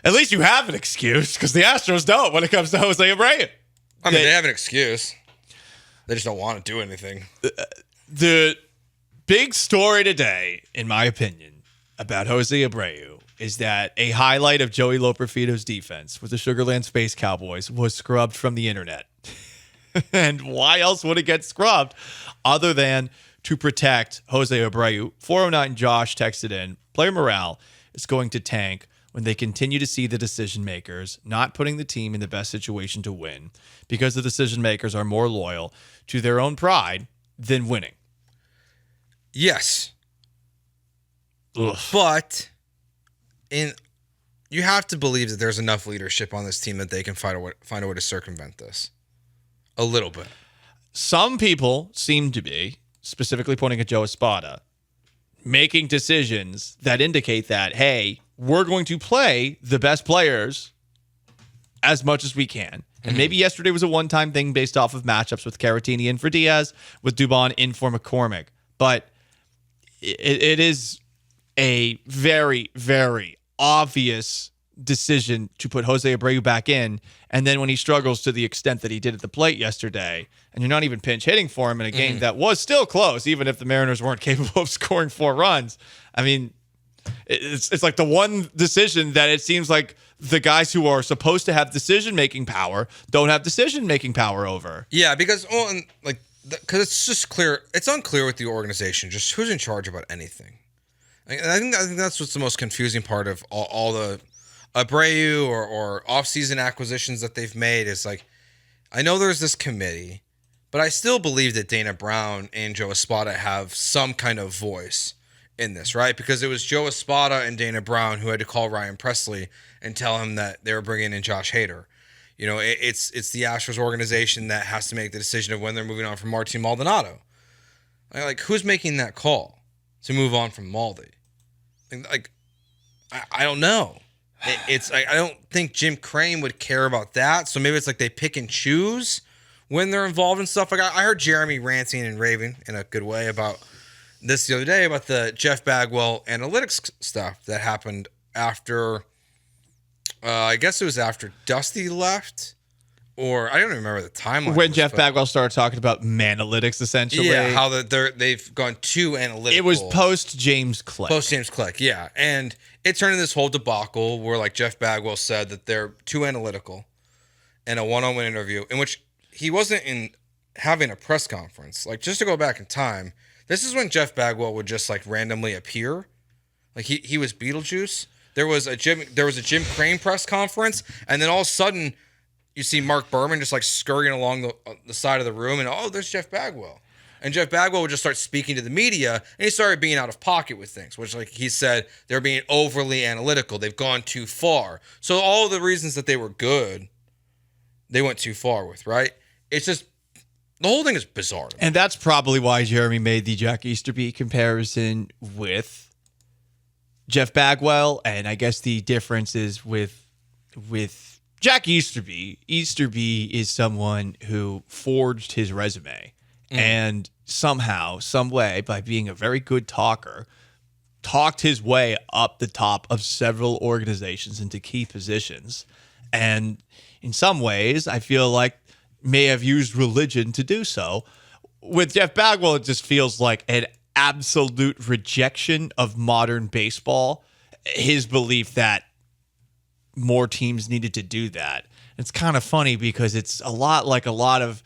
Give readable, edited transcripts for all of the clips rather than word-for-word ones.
At least you have an excuse, because the Astros don't when it comes to Jose Abreu. I mean, they have an excuse. They just don't want to do anything. The big story today, in my opinion, about Jose Abreu is that a highlight of Joey Loperfido's defense with the Sugarland Space Cowboys was scrubbed from the internet. And why else would it get scrubbed other than to protect Jose Abreu? 409 Josh texted in, player morale is going to tank when they continue to see the decision makers not putting the team in the best situation to win because the decision makers are more loyal to their own pride than winning. Yes. Ugh. But you have to believe that there's enough leadership on this team that they can find a way to circumvent this. A little bit. Some people seem to be, specifically pointing at Joe Espada, making decisions that indicate that, hey, we're going to play the best players as much as we can. And maybe yesterday was a one-time thing based off of matchups with Caratini in for Diaz, with Dubon in for McCormick. But it is a very, very obvious decision to put Jose Abreu back in. And then when he struggles to the extent that he did at the plate yesterday, and you're not even pinch hitting for him in a game that was still close, even if the Mariners weren't capable of scoring 4 runs. I mean, it's like the one decision that it seems like the guys who are supposed to have decision-making power don't have decision-making power over. Yeah, because it's just clear. It's unclear with the organization just who's in charge about anything. I think that's what's the most confusing part of all the Abreu or off-season acquisitions that they've made is like, I know there's this committee, but I still believe that Dana Brown and Joe Espada have some kind of voice in this, right? Because it was Joe Espada and Dana Brown who had to call Ryan Presley and tell him that they were bringing in Josh Hader. You know, it's the Astros organization that has to make the decision of when they're moving on from Martin Maldonado. Like, who's making that call to move on from Maldi? Like, I don't know. I don't think Jim Crane would care about that. So maybe it's like they pick and choose when they're involved in stuff. Like I heard Jeremy ranting and raving in a good way about this the other day about the Jeff Bagwell analytics stuff that happened after, I guess it was after Dusty left. Or I don't even remember the timeline. When Jeff Bagwell started talking about Manalytics, essentially. Yeah, how they've gone too analytical. It was post James Click. Post James Click, yeah. And it turned into this whole debacle where like Jeff Bagwell said that they're too analytical in a one-on-one interview in which he wasn't in having a press conference. Like, just to go back in time, this is when Jeff Bagwell would just like randomly appear. Like he was Beetlejuice. There was a Jim Crane press conference, and then all of a sudden you see Mark Berman just like scurrying along the side of the room, and there's Jeff Bagwell. And Jeff Bagwell would just start speaking to the media, and he started being out of pocket with things, which, like he said, they're being overly analytical. They've gone too far. So all the reasons that they were good, they went too far with, right? It's just, the whole thing is bizarre. And that's probably why Jeremy made the Jack Easterby comparison with Jeff Bagwell, and I guess the difference is with Jack Easterby. Easterby is someone who forged his resume and somehow, some way, by being a very good talker, talked his way up the top of several organizations into key positions. And in some ways, I feel like may have used religion to do so. With Jeff Bagwell, it just feels like an absolute rejection of modern baseball. His belief that more teams needed to do that. It's kind of funny because it's a lot like a lot of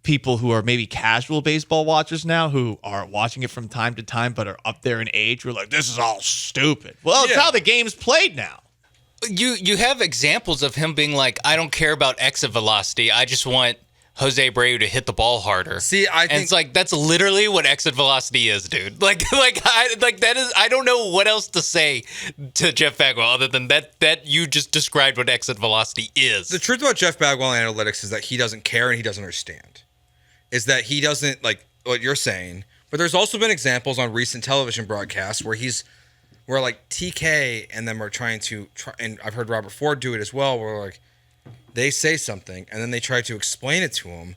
people who are maybe casual baseball watchers now who are watching it from time to time but are up there in age who are like, this is all stupid. Well, it's how the game's played now. You have examples of him being like, I don't care about exit velocity. I just want Jose Abreu to hit the ball harder. See, I think it's like that's literally what exit velocity is, dude. Like that is. I don't know what else to say to Jeff Bagwell other than that you just described what exit velocity is. The truth about Jeff Bagwell analytics is that he doesn't care and he doesn't understand. Is that he doesn't like what you're saying. But there's also been examples on recent television broadcasts where like TK and them are trying to and I've heard Robert Ford do it as well, where like they say something and then they try to explain it to him.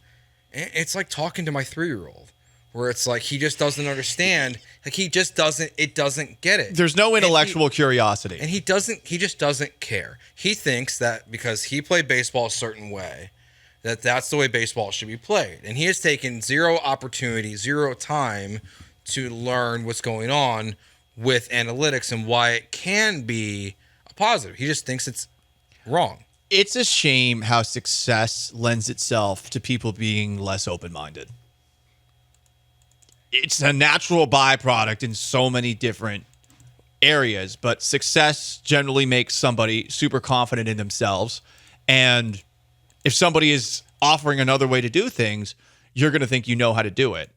It's like talking to my 3-year-old, where it's like he just doesn't understand. Like he just doesn't get it. There's no intellectual curiosity. And he just doesn't care. He thinks that because he played baseball a certain way, that's the way baseball should be played. And he has taken zero opportunity, zero time to learn what's going on with analytics and why it can be a positive. He just thinks it's wrong. It's a shame how success lends itself to people being less open-minded. It's a natural byproduct in so many different areas, but success generally makes somebody super confident in themselves. And if somebody is offering another way to do things, you're going to think you know how to do it.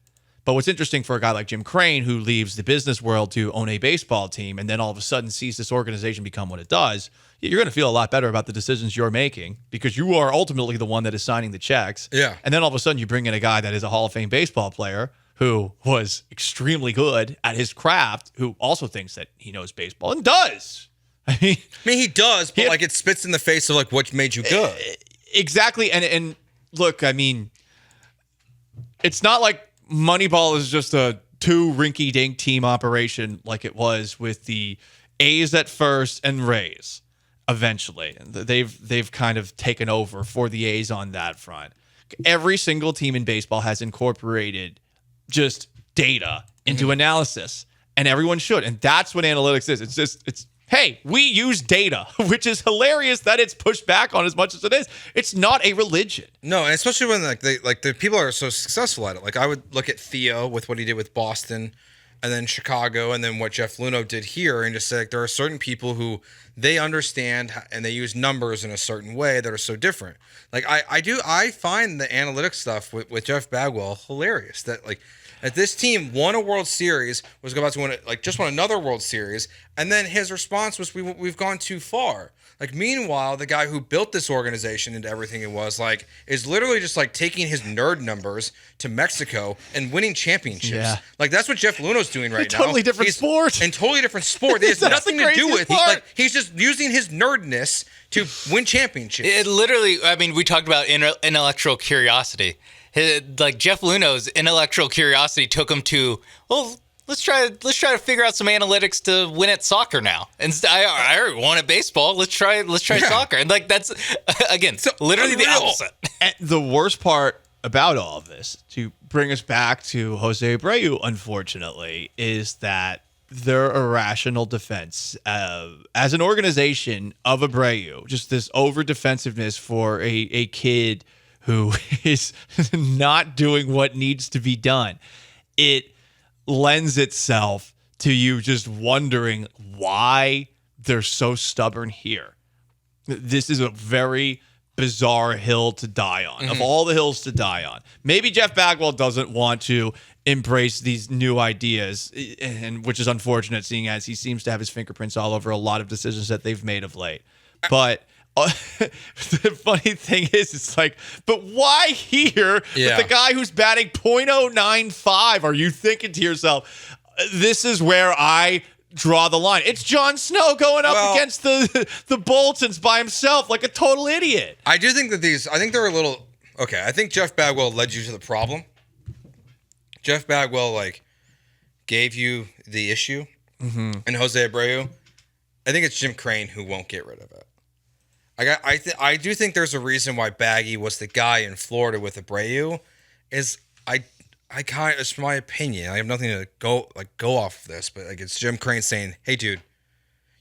But what's interesting for a guy like Jim Crane, who leaves the business world to own a baseball team and then all of a sudden sees this organization become what it does, you're going to feel a lot better about the decisions you're making because you are ultimately the one that is signing the checks. Yeah. And then all of a sudden you bring in a guy that is a Hall of Fame baseball player who was extremely good at his craft, who also thinks that he knows baseball and does. I mean, he does, but like it spits in the face of like what made you good. Exactly. And look, I mean, it's not like Moneyball is just a two rinky-dink team operation like it was with the A's at first and Rays eventually. They've kind of taken over for the A's on that front. Every single team in baseball has incorporated just data into analysis, and everyone should. And that's what analytics is. It's hey, we use data, which is hilarious that it's pushed back on as much as it is. It's not a religion. No, and especially when the people are so successful at it. Like I would look at Theo with what he did with Boston and then Chicago and then what Jeff Luhnow did here and just say like there are certain people who they understand and they use numbers in a certain way that are so different. Like I find the analytics stuff with Jeff Bagwell hilarious. That like that this team won a World Series, was about to win another World Series, and then his response was we've gone too far. Like meanwhile, the guy who built this organization into everything it was like is literally just like taking his nerd numbers to Mexico and winning championships. Yeah. Like that's what Jeff Luhnow's doing right now. Totally different sport. And totally different sport. It has nothing to do with he's just using his nerdness to win championships. It literally, I mean, we talked about intellectual curiosity. Like Jeff Luhnow's intellectual curiosity took him to, well, let's try to figure out some analytics to win at soccer now. And I already won at baseball. Let's try soccer. And like that's again literally the opposite. And the worst part about all of this, to bring us back to Jose Abreu, unfortunately, is that their irrational defense as an organization of Abreu, just this over defensiveness for a kid who is not doing what needs to be done. It lends itself to you just wondering why they're so stubborn here. This is a very bizarre hill to die on, of all the hills to die on. Maybe Jeff Bagwell doesn't want to embrace these new ideas, and which is unfortunate, seeing as he seems to have his fingerprints all over a lot of decisions that they've made of late. But the funny thing is, it's like, but why here with the guy who's batting .095? Are you thinking to yourself, this is where I draw the line? It's Jon Snow going up against the Boltons by himself like a total idiot. I do think that I think they're a little, okay, I think Jeff Bagwell led you to the problem. Jeff Bagwell, like, gave you the issue. And Jose Abreu, I think it's Jim Crane who won't get rid of it. I do think there's a reason why Baggy was the guy in Florida with Abreu. It's my opinion. I have nothing to go off of this, but like it's Jim Crane saying, "Hey, dude,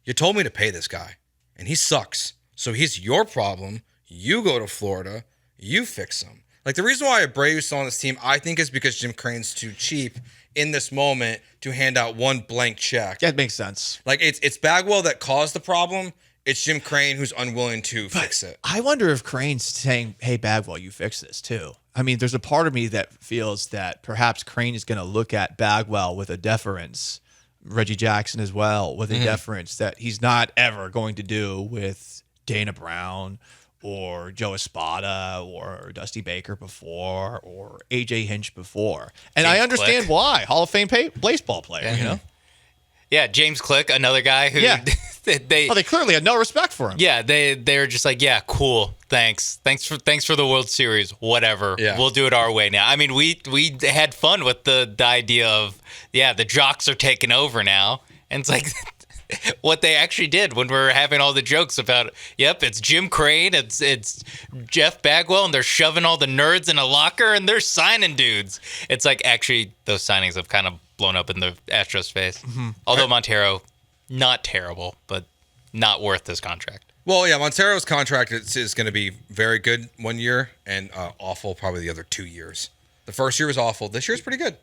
you told me to pay this guy, and he sucks. So he's your problem. You go to Florida, you fix him." Like the reason why Abreu's still on this team, I think, is because Jim Crane's too cheap in this moment to hand out one blank check. That makes sense. Like it's Bagwell that caused the problem. It's Jim Crane who's unwilling to fix it. I wonder if Crane's saying, "Hey, Bagwell, you fix this too." I mean, there's a part of me that feels that perhaps Crane is going to look at Bagwell with a deference, Reggie Jackson as well, with a deference that he's not ever going to do with Dana Brown or Joe Espada or Dusty Baker before or AJ Hinch before. And I understand why. Hall of Fame baseball player, you know? Yeah, James Click, another guy who Yeah. they clearly had no respect for him. yeah, they're just like, yeah, cool. Thanks for the World Series. Whatever. Yeah. We'll do it our way now. I mean, we had fun with the idea of, yeah, the jocks are taking over now. And it's like what they actually did when we're having all the jokes about, yep, it's Jim Crane, it's Jeff Bagwell, and they're shoving all the nerds in a locker and they're signing dudes. It's like, actually, those signings have kind of blown up in the Astros face. Mm-hmm. Although Montero, not terrible, but not worth this contract. Well, yeah, Montero's contract is going to be very good 1 year and awful probably the other 2 years. The first year was awful. This year's pretty good.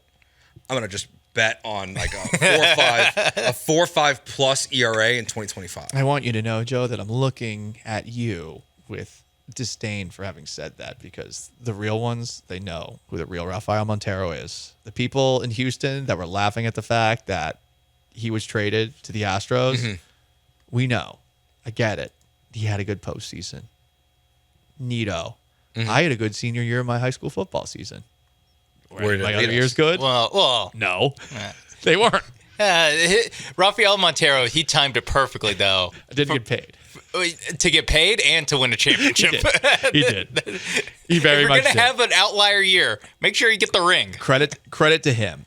I'm going to just bet on like a 4.5 plus ERA in 2025. I want you to know, Joe, that I'm looking at you with disdain for having said that, because the real ones, they know who the real Rafael Montero is. The people in Houston that were laughing at the fact that he was traded to the Astros, we know. I get it. He had a good postseason. Neato. I had a good senior year in my high school football season. Where did my it other lead years us? good? Well, No, they weren't. Rafael Montero, he timed it perfectly, though. I didn't get paid. To get paid and to win a championship. He did. He very If you're much going to did. have an outlier year, make sure you get the ring. Credit to him.